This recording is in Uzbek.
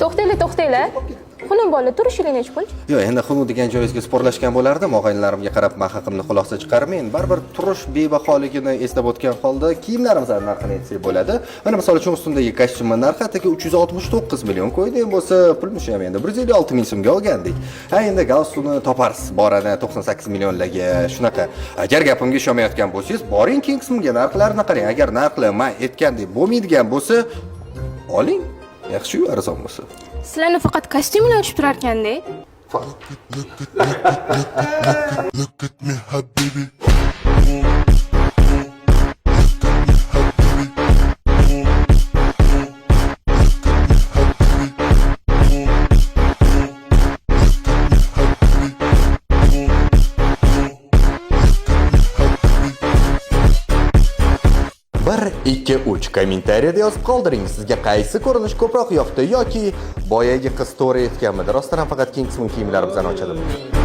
To'xtanglar. Xunum bola, turishinglar nech pul? Yo'q, endi xunuk degan joyingizga sporlashgan bo'lardim. Og'aynilarimga qarab men haqimni xulosa chiqarmayin. Baribir turish bebaholigini eslab o'tgan holda kiyimlarimizning narxini aytsak bo'ladi. Mana misol uchun ustundagi kostyumning narxi ataka 369 million qo'ydi. Bo'lsa pulmish ham endi 156 ming so'mga olgandik. Ha, endi galstukni toparsiz. Boradi 98 millionlarga shunaqa. Agar gapimga ishonmayotgan bo'lsangiz, boring keyin qismga narxlarini qarang. Agar narxlar men aytgandek bo'lmaydigan bo'lsa, oling. Yaxshi-yu arzon bo'lsa. Sizlarni faqat kostyumlar ochib turar ekanda. Look at me, habibi. Bir, 2, 3 kommentariyada yozib qoldiring. Sizga qaysi ko'rinish ko'proq yoqdi yoki boyagi qiz to'g'ri aytganmidi? Rostdan ham faqat keng qism kiyimlarimizdan ochadi.